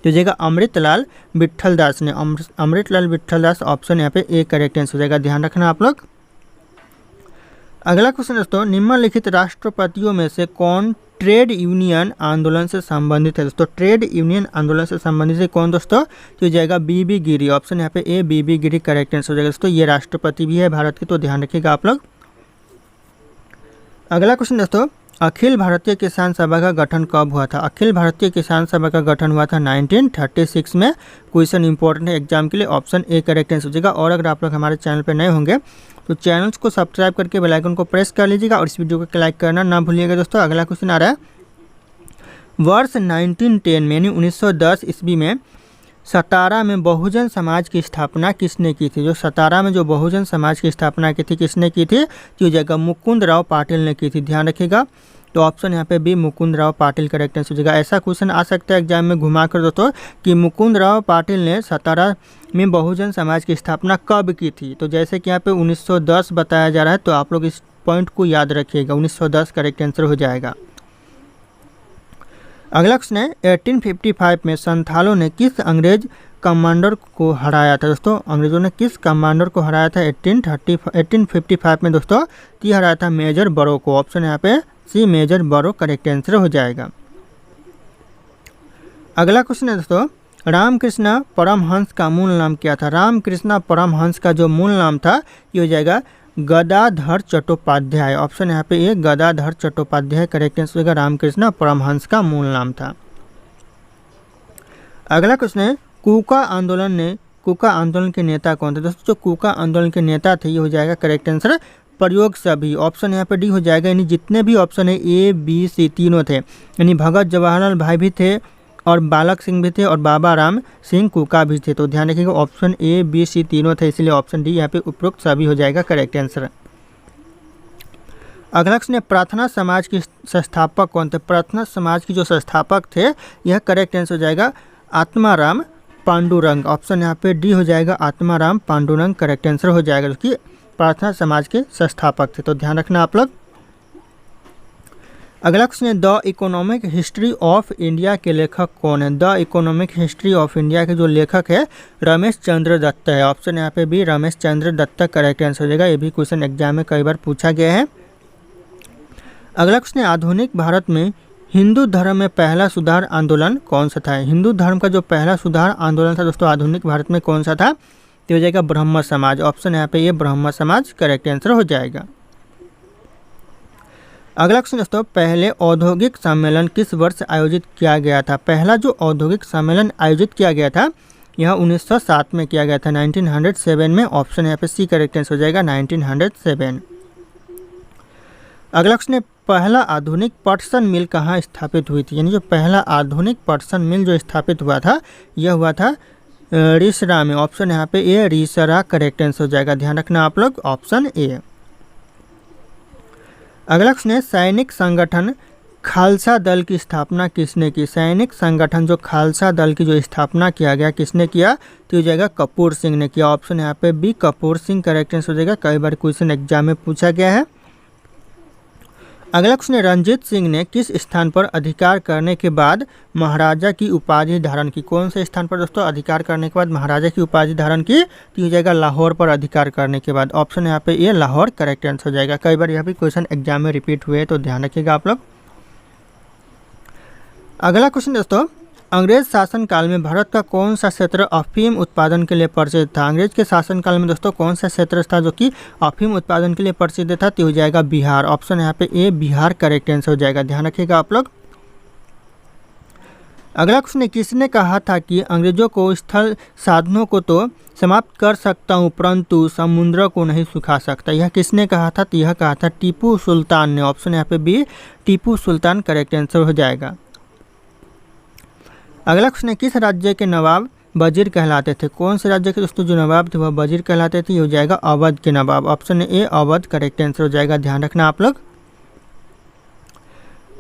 Speaker 1: तो जाएगा अमृतलाल विट्ठलदास ने। अमृतलाल विट्ठलदास, ऑप्शन यहाँ पे ए करेक्ट आंसर हो जाएगा, ध्यान रखना आप लोग। अगला क्वेश्चन दोस्तों, निम्नलिखित राष्ट्रपतियों में से कौन ट्रेड यूनियन आंदोलन से संबंधित है? दोस्तों ट्रेड यूनियन आंदोलन से संबंधित है कौन दोस्तों? तो जाएगा बी.बी. गिरी। ऑप्शन यहाँ पे ए बी.बी. गिरी करेक्ट आंसर हो जाएगा। दोस्तों ये राष्ट्रपति भी है भारत के, तो ध्यान रखिएगा आप लोग। अगला क्वेश्चन दोस्तों, अखिल भारतीय किसान सभा का गठन कब हुआ था? अखिल भारतीय किसान सभा का गठन हुआ था 1936 में। क्वेश्चन इंपॉर्टेंट है एग्जाम के लिए, ऑप्शन ए करेक्ट आंसर हो जाएगा। और अगर आप लोग हमारे चैनल पर नए होंगे तो चैनल को सब्सक्राइब करके बेल आइकन को प्रेस कर लीजिएगा और इस वीडियो को लाइक करना ना भूलिएगा दोस्तों। अगला क्वेश्चन आ रहा है, वर्ष 1910 में यानी 1910 ईस्वी में सतारा में बहुजन समाज की स्थापना किसने की थी? जो सतारा में जो बहुजन समाज की स्थापना की थी किसने की थी? तो जगह मुकुंद राव पाटिल ने की थी, ध्यान रखिएगा। तो ऑप्शन यहाँ पे B Mukund Rao Patil correct answer हो जाएगा। ऐसा क्वेश्चन आ सकता है एग्जाम में घुमा कर दोस्तों कि मुकुंद राव पाटिल ने सतारा में बहुजन समाज की स्थापना कब की थी? तो जैसे कि यहाँ पे 1910 बताया जा रहा है, तो आप लोग इस पॉइंट को याद रखिएगा, 1910 करेक्ट आंसर हो जाएगा। अगला क्वेश्चन है, 1855 में संथालों ने किस अंग्रेज कमांडर को हराया था? दोस्तों अंग्रेजों ने किस कमांडर को हराया था 1855 में दोस्तों? ये हराया था मेजर बरो को। ऑप्शन यहाँ पे सी मेजर बरो करेक्ट आंसर हो जाएगा। अगला क्वेश्चन है दोस्तों, रामकृष्ण परमहंस का मूल नाम क्या था? रामकृष्ण परमहंस का जो मूल नाम था ये हो जाएगा गदाधर चट्टोपाध्याय। ऑप्शन यहाँ पे ये गदाधर चट्टोपाध्याय करेक्ट आंसर होगा। रामकृष्ण परमहंस का मूल नाम था। अगला क्वेश्चन है, कूका आंदोलन के नेता कौन थे? दोस्तों जो कूका आंदोलन के नेता थे ये हो जाएगा करेक्ट आंसर प्रयोग सभी। ऑप्शन यहाँ पे डी हो जाएगा, यानी जितने भी ऑप्शन है ए बी सी तीनों थे, यानी भगत जवाहरलाल भाई भी थे और बालक सिंह भी थे और बाबा राम सिंह कूका भी थे। तो ध्यान रखिएगा ऑप्शन ए बी सी तीनों थे, इसलिए ऑप्शन डी यहाँ पे उपरोक्त सभी हो जाएगा करेक्ट आंसर। अगला क्वेश्चन है, प्रार्थना समाज की संस्थापक कौन थे? प्रार्थना समाज की जो संस्थापक थे यह करेक्ट आंसर हो जाएगा आत्माराम पांडुरंग। ऑप्शन यहाँ पे डी हो जाएगा आत्माराम पांडुरंग करेक्ट आंसर हो जाएगा, जो कि प्रार्थना समाज के संस्थापक थे। तो ध्यान रखना आप लोग। अगला क्वेश्चन है, the economic history of India के लेखक कौन है? The economic history of India के जो लेखक है रमेश चंद्र दत्त है। ऑप्शन यहाँ पे भी रमेश चंद्र दत्त करेक्ट आंसर हो जाएगा। ये भी क्वेश्चन एग्जाम में कई बार पूछा गया है। अगला क्वेश्चन है, आधुनिक भारत में हिंदू धर्म में पहला सुधार आंदोलन कौन सा था? हिंदू धर्म का जो पहला सुधार आंदोलन था दोस्तों आधुनिक भारत में कौन सा था? तो हो जाएगा ब्रह्म समाज। ऑप्शन यहाँ पे ये ब्रह्म समाज करेक्ट आंसर हो जाएगा। अगला क्वेश्चन दोस्तों, पहले औद्योगिक सम्मेलन किस वर्ष आयोजित किया गया था? पहला जो औद्योगिक सम्मेलन आयोजित किया गया था यह 1907 में किया गया था, 1907 में। ऑप्शन यहाँ पे सी करेक्ट आंसर हो जाएगा 1907। अगला क्वेश्चन है, पहला आधुनिक पटसन मिल कहाँ स्थापित हुई थी? यानी जो पहला आधुनिक पटसन मिल जो स्थापित हुआ था यह हुआ था रिसरा में। ऑप्शन यहाँ पे ए रिसरा करेक्ट आंसर हो जाएगा, ध्यान रखना आप लोग ऑप्शन ए। अगला क्वेश्चन है, सैनिक संगठन खालसा दल की स्थापना किसने की? सैनिक संगठन जो खालसा दल की जो स्थापना किया गया किसने किया? तो हो जाएगा कपूर सिंह ने किया। ऑप्शन यहाँ पे B Kapur Singh correct answer हो जाएगा। कई बार क्वेश्चन एग्जाम में पूछा गया है। अगला क्वेश्चन है, रणजीत सिंह ने किस स्थान पर अधिकार करने के बाद महाराजा की उपाधि धारण की? कौन से स्थान पर दोस्तों अधिकार करने के बाद महाराजा की उपाधि धारण की? तो हो जाएगा लाहौर पर अधिकार करने के बाद। ऑप्शन यहाँ पे ये लाहौर करेक्ट आंसर हो जाएगा। कई बार यह भी क्वेश्चन एग्जाम में रिपीट हुए तो ध्यान रखिएगा आप लोग। अगला क्वेश्चन दोस्तों, अंग्रेज शासन काल में भारत का कौन सा क्षेत्र अफीम उत्पादन के लिए प्रसिद्ध था? अंग्रेज के शासन काल में दोस्तों कौन सा क्षेत्र था जो कि अफीम उत्पादन के लिए प्रसिद्ध था? तो हो जाएगा बिहार। ऑप्शन यहाँ पे ए बिहार करेक्ट आंसर हो जाएगा, ध्यान रखिएगा आप लोग। अगला क्वेश्चन, किसने कहा था कि अंग्रेजों को स्थल साधनों को तो समाप्त कर सकता हूँ परंतु समुद्र को नहीं सुखा सकता? यह किसने कहा था? तो यह कहा था टीपू सुल्तान ने। ऑप्शन यहाँ पे B Tipu Sultan correct answer हो जाएगा। अगला क्वेश्चन, किस राज्य के नवाब वजीर कहलाते थे? कौन से राज्य के दोस्तों जो नवाब थे वह वजीर कहलाते थे? ये हो जाएगा अवध के नवाब। Option A Awadh correct answer हो जाएगा, ध्यान रखना आप लोग।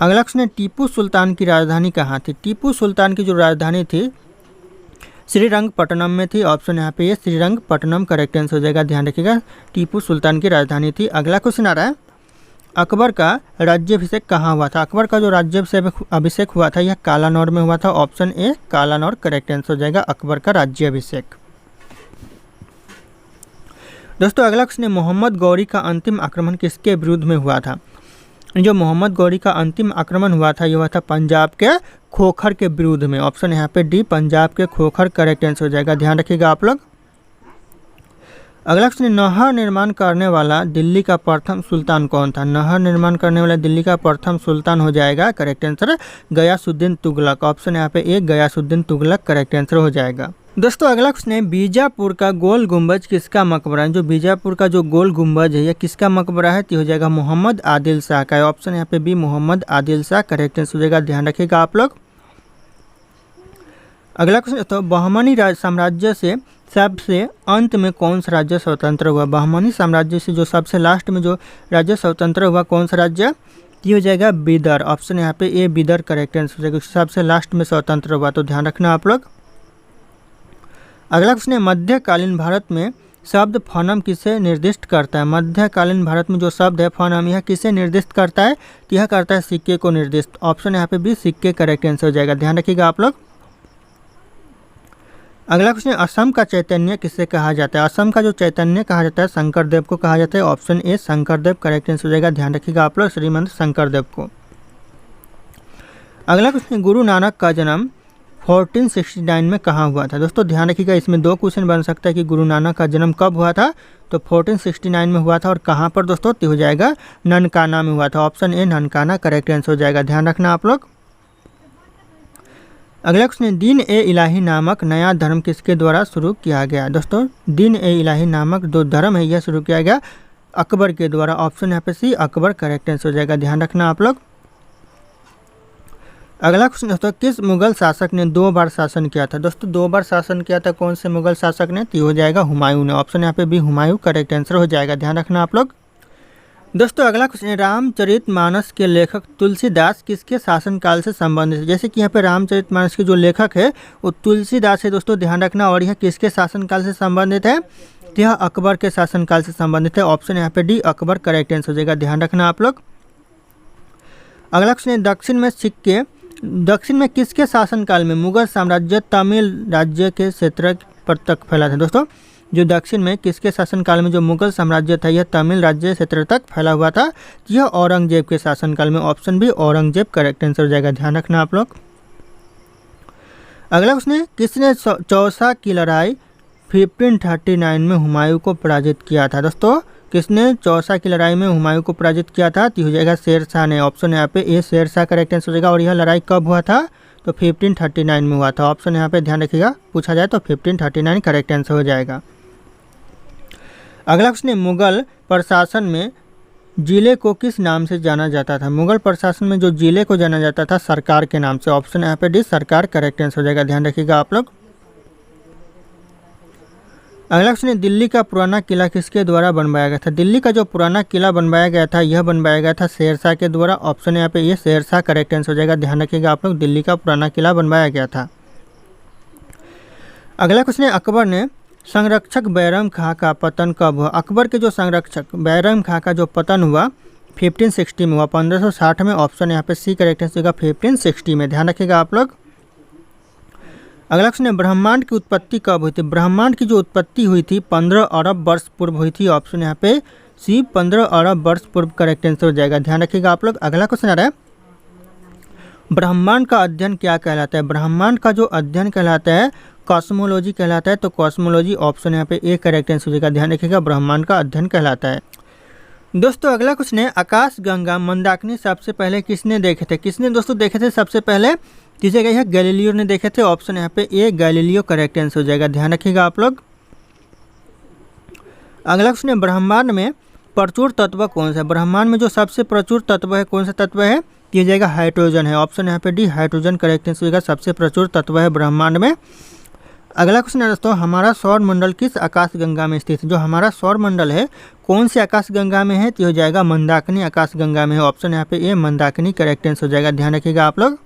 Speaker 1: अगला क्वेश्चन, टीपू सुल्तान की राजधानी कहाँ थी? टीपू सुल्तान की जो राजधानी थी श्रीरंगपट्टनम में थी। ऑप्शन यहाँ पे ये श्रीरंगपट्टनम करेक्ट आंसर हो जाएगा, ध्यान रखिएगा। टीपू सुल्तान की राजधानी थी। अगला क्वेश्चन आ रहा है, अकबर का राज्याभिषेक कहाँ हुआ था? अकबर का जो राज्याभिषेक हुआ था यह कालानौर में हुआ था। Option A Kalanaur correct answer हो जाएगा, अकबर का राज्याभिषेक। दोस्तों अगला क्वेश्चन, मोहम्मद गौरी का अंतिम आक्रमण किसके विरुद्ध में हुआ था? जो मोहम्मद गौरी का अंतिम आक्रमण हुआ था यह हुआ था पंजाब के खोखर के विरुद्ध में। ऑप्शन यहाँ पे डी पंजाब के खोखर करेक्ट आंसर हो जाएगा, ध्यान रखिएगा आप लोग। अगला क्वेश्चन, नहर निर्माण करने वाला दिल्ली का प्रथम सुल्तान कौन था? नहर निर्माण करने वाला दिल्ली का प्रथम सुल्तान हो जाएगा correct answer Ghiyasuddin Tughlaq. Option यहाँ पे A Ghiyasuddin Tughlaq correct answer हो जाएगा। दोस्तों अगला क्वेश्चन है, बीजापुर का गोल गुंबज किसका मकबरा है? जो बीजापुर का जो गोल गुंबज है यह किसका मकबरा है? तो हो जाएगा मोहम्मद आदिल शाह का। ऑप्शन यहाँ पे B Mohammad Adil Shah correct answer हो जाएगा, ध्यान रखिएगा आप लोग। अगला क्वेश्चन, तो बहमनी साम्राज्य से सबसे अंत में कौन सा राज्य स्वतंत्र हुआ? बहमनी साम्राज्य से जो सबसे लास्ट में जो राज्य स्वतंत्र हुआ कौन सा राज्य? ये हो जाएगा बिदर। ऑप्शन यहाँ पे ए बिदर करेक्ट आंसर हो जाएगा, सबसे लास्ट में स्वतंत्र हुआ, तो ध्यान रखना आप लोग। अगला क्वेश्चन है, मध्यकालीन भारत में शब्द फनम किसे निर्दिष्ट करता है? मध्यकालीन भारत में जो शब्द है फनम यह किसे निर्दिष्ट करता है? तो यह करता है सिक्के को निर्दिष्ट। ऑप्शन यहाँ पे भी सिक्के करेक्ट आंसर हो जाएगा, ध्यान रखिएगा आप लोग। अगला क्वेश्चन, असम का चैतन्य किसे कहा जाता है? असम का जो चैतन्य कहा जाता है शंकरदेव को कहा जाता है। Option A Shankardev correct answer हो जाएगा, ध्यान रखिएगा आप लोग, श्रीमंत शंकरदेव को। अगला क्वेश्चन, गुरु नानक का जन्म 1469 में कहाँ हुआ था? दोस्तों ध्यान रखिएगा, इसमें दो क्वेश्चन बन सकता है कि गुरु नानक का जन्म कब हुआ था। तो 1469 में हुआ था और कहाँ पर दोस्तों? तो हो जाएगा ननकाना में हुआ था। Option A Nankana correct answer हो जाएगा, ध्यान रखना आप लोग। अगला क्वेश्चन, दीन ए इलाही नामक नया धर्म किसके द्वारा शुरू किया गया? दोस्तों दीन ए इलाही नामक जो धर्म है यह शुरू किया गया अकबर के द्वारा। ऑप्शन यहाँ पे सी अकबर करेक्ट आंसर हो जाएगा, ध्यान रखना आप लोग। अगला क्वेश्चन दोस्तों, किस मुगल शासक ने 2 बार शासन किया था? दोस्तों 2 बार शासन किया था कौन से मुगल शासक ने? तो हो जाएगा हुमायूं ने। ऑप्शन यहाँ पे भी हुमायूं करेक्ट आंसर हो जाएगा, ध्यान रखना आप लोग। दोस्तों अगला क्वेश्चन, रामचरितमानस के लेखक तुलसीदास किसके शासनकाल से संबंधित है? जैसे कि यहाँ पे रामचरितमानस के जो लेखक है वो तुलसीदास है दोस्तों, ध्यान रखना। और यह किसके शासनकाल से संबंधित है? तो यह अकबर के शासनकाल से संबंधित है। ऑप्शन यहाँ पे डी अकबर करेक्ट आंसर हो जाएगा, ध्यान रखना आप लोग। अगला क्वेश्चन, दक्षिण में किसके शासनकाल में मुगल साम्राज्य तमिल राज्य के क्षेत्र पर तक फैला था? दोस्तों जो दक्षिण में किसके शासनकाल में जो मुगल साम्राज्य था यह तमिल राज्य क्षेत्र तक फैला हुआ था? यह औरंगजेब के शासनकाल में। Option B Aurangzeb correct answer हो जाएगा, ध्यान रखना आप लोग। अगला क्वेश्चन, किसने चौसा की लड़ाई 1539 में हुमायूं को पराजित किया था? दोस्तों किसने चौसा की लड़ाई में हुमायूं को पराजित किया था? तो हो जाएगा शेर शाह ने। ऑप्शन यहाँ पे ए शेर शाह करेक्ट आंसर हो जाएगा। और यह लड़ाई कब हुआ था? तो 1539 में हुआ था। ऑप्शन यहाँ पे ध्यान रखिएगा, पूछा जाए तो 1539 करेक्ट आंसर हो जाएगा। अगला क्वेश्चन, मुगल प्रशासन में जिले को किस नाम से जाना जाता था? मुगल प्रशासन में जो जिले को जाना जाता था सरकार के नाम से। ऑप्शन यहाँ पे डी सरकार करेक्ट आंसर हो जाएगा, ध्यान रखिएगा आप लोग। अगला क्वेश्चन, दिल्ली का पुराना किला किसके द्वारा बनवाया गया था? दिल्ली का जो पुराना किला बनवाया गया था यह बनवाया गया था शेर शाह के द्वारा। ऑप्शन यहाँ पे ये शेर शाह करेक्ट आंसर हो जाएगा, ध्यान रखिएगा आप लोग। दिल्ली का पुराना किला बनवाया गया था। अगला क्वेश्चन, अकबर ने संरक्षक बैरम खां का पतन कब हुआ? अकबर के जो संरक्षक बैरम खां का जो पतन हुआ 1560 में हुआ, 1560 में। ऑप्शन यहाँ पे सी करेक्ट आंसर होगा 1560 में, ध्यान रखिएगा आप लोग। अगला क्वेश्चन, ब्रह्मांड की उत्पत्ति कब हुई थी? ब्रह्मांड की जो उत्पत्ति हुई थी 15 अरब वर्ष पूर्व हुई थी। ऑप्शन यहाँ पे सी 15 अरब वर्ष पूर्व करेक्ट आंसर हो जाएगा, ध्यान रखिएगा आप लोग। अगला क्वेश्चन आ रहा है, ब्रह्मांड का अध्ययन क्या कहलाता है? ब्रह्मांड का जो अध्ययन कहलाता है कॉस्मोलॉजी कहलाता है। तो कॉस्मोलॉजी ऑप्शन यहाँ पे ए करेक्ट आंसर हो जाएगा। ध्यान रखिएगा, ब्रह्मांड का अध्ययन कहलाता है। दोस्तों अगला क्वेश्चन है, आकाश गंगा मंदाकिनी सबसे पहले किसने देखे थे? किसने दोस्तों देखे थे सबसे पहले? किसे गई है? गैलीलियो ने देखे थे। ऑप्शन यहाँ पे ए गैलीलियो करेक्ट आंसर हो जाएगा। ध्यान रखिएगा आप लोग। अगला क्वेश्चन है, ब्रह्मांड में प्रचुर तत्व कौन सा है? ब्रह्मांड में जो सबसे प्रचुर तत्व है कौन सा तत्व है? किया जाएगा हाइड्रोजन है। ऑप्शन यहाँ पे डी हाइड्रोजन करेक्ट आंसर होगा। सबसे प्रचुर तत्व है ब्रह्मांड में। अगला क्वेश्चन है दोस्तों, हमारा सौर मंडल किस आकाश गंगा में स्थित है? जो हमारा सौर मंडल है कौन सी आकाश गंगा में है? तो हो जाएगा मंदाकिनी आकाश गंगा में है। ऑप्शन यहाँ पे ए मंदाकिनी करेक्ट आंसर हो जाएगा। ध्यान रखिएगा आप लोग।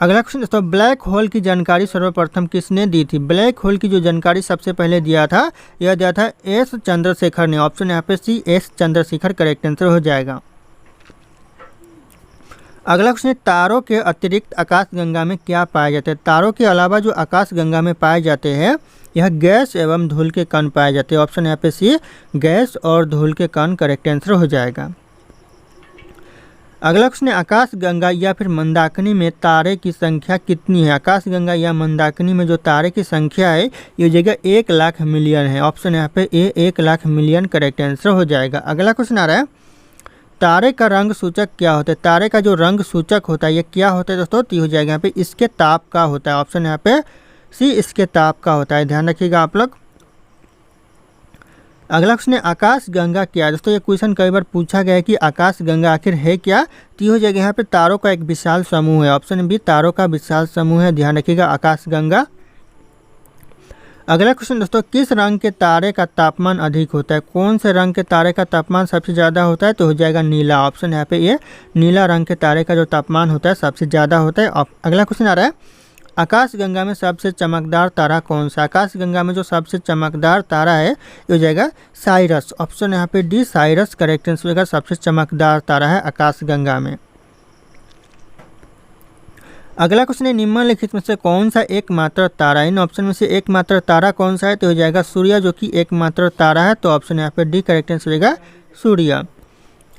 Speaker 1: अगला क्वेश्चन दोस्तों, ब्लैक होल की जानकारी सर्वप्रथम किसने दी थी? ब्लैक होल की जो जानकारी सबसे पहले दिया था, यह दिया था एस चंद्रशेखर ने। ऑप्शन यहाँ पे C S Chandrasekhar correct answer हो जाएगा। अगला क्वेश्चन है, तारों के अतिरिक्त आकाश गंगा में क्या पाए जाते हैं? तारों के अलावा जो आकाश गंगा में पाए जाते हैं यह गैस एवं धूल के कण पाए जाते हैं। ऑप्शन यहाँ पे सी गैस और धूल के कण करेक्ट आंसर हो जाएगा। अगला क्वेश्चन है, आकाश गंगा या फिर मंदाकिनी में तारे की संख्या कितनी है? आकाश गंगा या मंदाकिनी में जो तारे की संख्या है ये हो जाएगा 1 लाख मिलियन है। ऑप्शन यहाँ पे ए 1 लाख मिलियन करेक्ट आंसर हो जाएगा। अगला क्वेश्चन आ रहा है, तारे का रंग सूचक क्या होता है? तारे का जो रंग सूचक होता है ये क्या होता है दोस्तों? तो हो जाएगा यहाँ पे इसके ताप का होता है। ऑप्शन यहाँ पे सी इसके ताप का होता है। ध्यान रखिएगा आप लोग। अगला क्वेश्चन है, आकाश गंगा क्या है? दोस्तों ये क्वेश्चन कई बार पूछा गया है कि आकाश गंगा आखिर है क्या? तो हो जाएगा यहाँ पे तारों का एक विशाल समूह है। ऑप्शन बी तारों का विशाल समूह है। ध्यान रखिएगा आकाश गंगा। अगला क्वेश्चन दोस्तों, किस रंग के तारे का तापमान अधिक होता है? कौन से रंग के तारे का तापमान सबसे ज़्यादा होता है? तो हो जाएगा नीला। ऑप्शन यहाँ पे ये नीला रंग के तारे का जो तापमान होता है सबसे ज़्यादा होता है। अगला क्वेश्चन आ रहा है, आकाश गंगा में सबसे चमकदार तारा कौन सा? आकाश गंगा में जो सबसे चमकदार तारा है ये हो जाएगा साइरस। ऑप्शन यहाँ पे डी साइरस करेक्ट आंसर होगा। सबसे चमकदार तारा है आकाश गंगा में। अगला क्वेश्चन है, निम्नलिखित में से कौन सा एकमात्र तारा है? इन ऑप्शन में से एकमात्र तारा कौन सा है? तो हो जाएगा सूर्य, जो कि एकमात्र तारा है। तो ऑप्शन यहाँ पे डी करेक्ट आंसर होगा सूर्य।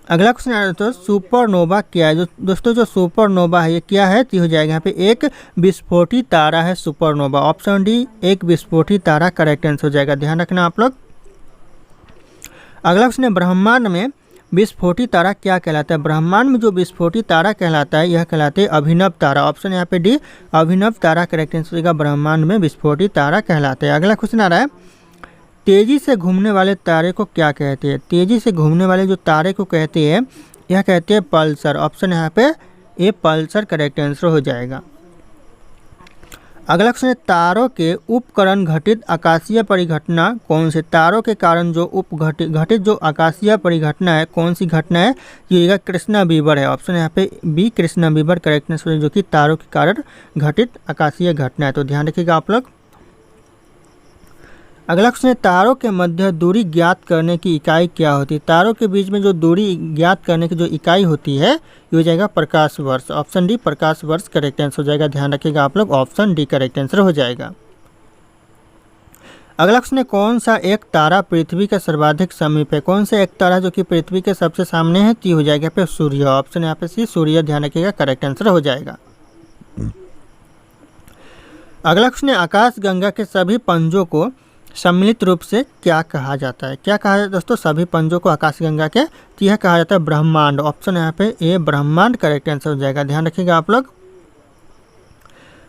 Speaker 1: अगला क्वेश्चन आ रहा है दोस्तों, सुपरनोवा क्या है? दोस्तों जो सुपरनोवा है ये क्या है? तो हो जाएगा यहाँ पे एक विस्फोटी तारा है सुपरनोवा। ऑप्शन डी एक विस्फोटी तारा करेक्ट आंसर हो जाएगा। ध्यान रखना आप लोग। अगला क्वेश्चन है, ब्रह्मांड में विस्फोटी तारा क्या कहलाता है? ब्रह्मांड में जो विस्फोटी तारा कहलाता है यह कहलाते हैं अभिनव तारा। ऑप्शन यहाँ पे डी अभिनव तारा करेक्ट आंसर होगा। ब्रह्मांड में विस्फोटी तारा कहलाते हैं। अगला क्वेश्चन आ रहा है, तेजी से घूमने वाले तारे को क्या कहते हैं? तेजी से घूमने वाले जो तारे को कहते हैं यह कहते हैं पल्सर। ऑप्शन यहाँ पे ए पल्सर करेक्ट आंसर हो जाएगा। अगला क्वेश्चन है, तारों के उपकरण घटित आकाशीय परिघटना कौन से? तारों के कारण जो घटित जो आकाशीय परिघटना है कौन सी घटना है? ये कृष्णा बीवर है। ऑप्शन यहाँ पे बी कृष्णा बीवर करेक्ट आंसर है, जो कि तारों के कारण घटित आकाशीय घटना है। तो ध्यान रखिएगा आप लोग। अगला क्वेश्चन है, तारों के मध्य दूरी ज्ञात करने की इकाई क्या होती है? तारों के बीच में जो दूरी ज्ञात करने की जो इकाई होती है ये हो जाएगा प्रकाश वर्ष। ऑप्शन डी प्रकाश वर्ष करेक्ट आंसर हो जाएगा। ध्यान रखिएगा आप लोग। ऑप्शन डी करेक्ट आंसर हो जाएगा। अगला क्वेश्चन है, कौन सा एक तारा पृथ्वी के सर्वाधिक समीप है? कौन सा एक तारा जो कि पृथ्वी के सबसे सामने है? तो हो जाएगा यहाँ पे सूर्य। ऑप्शन यहाँ पे सी सूर्य। ध्यान रखिएगा करेक्ट आंसर हो जाएगा। अगला क्वेश्चन है, आकाश गंगा के सभी पंजों को सम्मिलित रूप से क्या कहा जाता है? क्या कहा जाता है दोस्तों सभी पंजों को आकाश गंगा के? तो यह कहा जाता है ब्रह्मांड। ऑप्शन यहाँ पे ए ब्रह्मांड करेक्ट आंसर हो जाएगा। ध्यान रखिएगा आप लोग।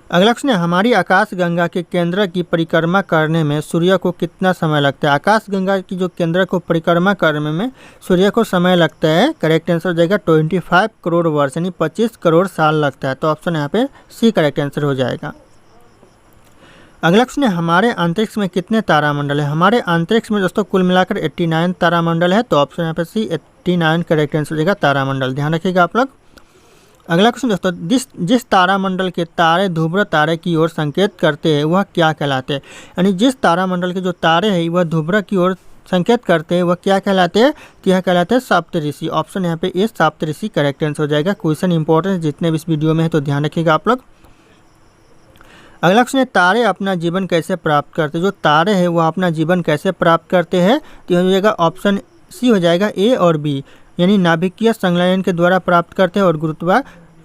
Speaker 1: अगला क्वेश्चन है, हमारी आकाश गंगा के केंद्र की परिक्रमा करने में सूर्य को कितना समय लगता है? आकाश गंगा की जो केंद्र को परिक्रमा करने में सूर्य को समय लगता है करेक्ट आंसर हो जाएगा 25 करोड़ वर्ष यानी 25 करोड़ साल लगता है। तो ऑप्शन यहाँ पे सी करेक्ट आंसर हो जाएगा। अगला क्वेश्चन है, हमारे अंतरिक्ष में कितने तारामंडल है? हमारे अंतरिक्ष में दोस्तों कुल मिलाकर 89 तारामंडल है। तो ऑप्शन यहाँ पे सी 89 करेक्ट आंसर हो जाएगा तारामंडल। ध्यान रखिएगा आप लोग। अगला क्वेश्चन दोस्तों, जिस तारामंडल के तारे ध्रुव तारे की ओर संकेत करते हैं वह क्या कहलाते हैं? यानी जिस तारामंडल के जो तारे हैं वह ध्रुव की ओर संकेत करते हैं वह क्या कहलाते हैं? तो यह कहलाते हैं सप्तऋषि। ऑप्शन यहाँ पे ए सप्तऋषि करेक्ट आंसर हो जाएगा। क्वेश्चन इंपॉर्टेंट जितने भी इस वीडियो में है तो ध्यान रखिएगा आप लोग। अगला क्वेश्चन है, तारे अपना जीवन कैसे प्राप्त करते हैं? जो तारे हैं वो अपना जीवन कैसे प्राप्त करते हैं? तो हो जाएगा ऑप्शन सी हो जाएगा ए और बी, यानी नाभिकीय संलयन के द्वारा प्राप्त करते हैं और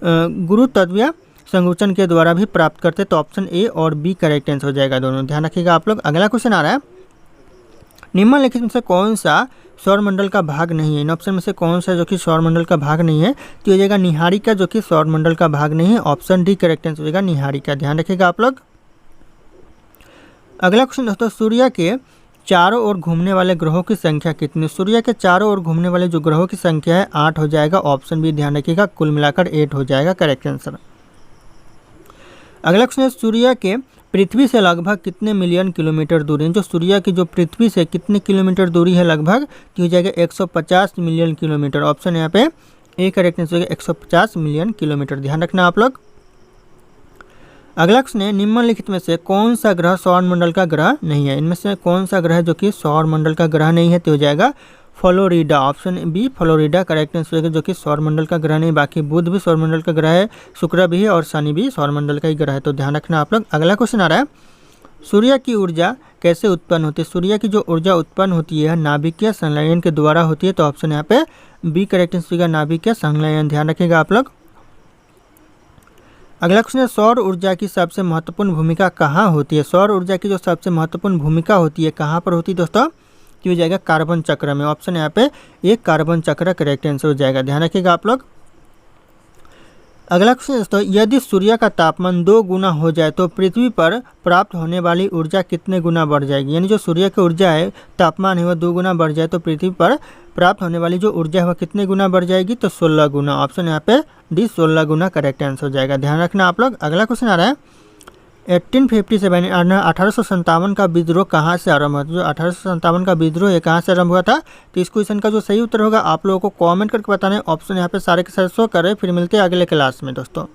Speaker 1: गुरुत्वीय संकुचन के द्वारा भी प्राप्त करते, तो ऑप्शन ए और बी करेक्ट आंसर हो जाएगा दोनों, ध्यान रखिएगा आप लोग। अगला क्वेश्चन आ रहा है, निम्नलिखित में से कौन सा सौरमंडल का भाग नहीं है। इन ऑप्शन में से कौन सा जो कि सौरमंडल का भाग नहीं है, तो हो जाएगा निहारिका, जो कि सौरमंडल का भाग नहीं है, ऑप्शन डी करेक्ट आंसर हो जाएगा निहारिका, ध्यान रखिएगा आप लोग। अगला क्वेश्चन दोस्तों, सूर्य के चारों ओर घूमने वाले ग्रहों की संख्या कितनी। सूर्य के चारों ओर घूमने वाले जो ग्रहों की संख्या है 8 हो जाएगा, ऑप्शन बी ध्यान रखिएगा, कुल मिलाकर 8 हो जाएगा करेक्ट आंसर। अगला क्वेश्चन है, सूर्य के पृथ्वी से लगभग कितने मिलियन किलोमीटर दूरी है। जो सूर्य की जो पृथ्वी से कितने किलोमीटर दूरी है लगभग, तो हो जाएगा 150 मिलियन किलोमीटर, ऑप्शन यहाँ पे ए करेक्ट आंसर हो जाएगा 150 मिलियन किलोमीटर, ध्यान रखना आप लोग। अगला क्वेश्चन है, निम्नलिखित में से कौन सा ग्रह सौरमंडल का ग्रह नहीं है। इनमें से कौन सा ग्रह जो कि सौरमंडल का ग्रह नहीं है, तो हो जाएगा Florida, option B Florida correct answer होगा, जो कि सौरमंडल का ग्रह नहीं। बाकी बुध भी सौरमंडल का ग्रह है, शुक्र भी है और शनि भी सौरमंडल का ही ग्रह है, तो ध्यान रखना आप लोग। अगला क्वेश्चन आ रहा है, सूर्य की ऊर्जा कैसे उत्पन्न होती है। सूर्य की जो ऊर्जा उत्पन्न होती है नाभिकीय संलयन के द्वारा होती है, तो ऑप्शन यहाँ पे बी करेक्ट आंसर होगा नाभिकीय संलयन, ध्यान रखिएगा आप लोग। अगला क्वेश्चन है, सौर ऊर्जा की सबसे महत्वपूर्ण भूमिका कहाँ होती है। सौर ऊर्जा की जो सबसे महत्वपूर्ण भूमिका होती है कहाँ पर होती है दोस्तों, तो हो जाएगा कार्बन चक्र में, ऑप्शन यहाँ पे एक कार्बन चक्र करेक्ट आंसर हो जाएगा, ध्यान रखिएगा आप लोग। अगला क्वेश्चन दोस्तों, यदि सूर्य का तापमान 2 गुना हो जाए तो पृथ्वी पर प्राप्त होने वाली ऊर्जा कितने गुना बढ़ जाएगी। यानी जो सूर्य की ऊर्जा है तापमान है वह 2 गुना बढ़ जाए तो पृथ्वी पर प्राप्त होने वाली जो ऊर्जा है वह कितने गुना बढ़ जाएगी, तो 16 गुना, ऑप्शन यहाँ पे डी 16 गुना करेक्ट आंसर हो जाएगा, ध्यान रखना आप लोग। अगला क्वेश्चन आ रहा है, 1857 का विद्रोह कहाँ से आरंभ हुआ। जो 1857 का विद्रोह है कहाँ से आरंभ हुआ था, तो इस क्वेश्चन का जो सही उत्तर होगा आप लोगों को कमेंट करके बताना है, ऑप्शन यहाँ पे सारे के सारे शो कर रहे हैं। फिर मिलते हैं अगले क्लास में दोस्तों।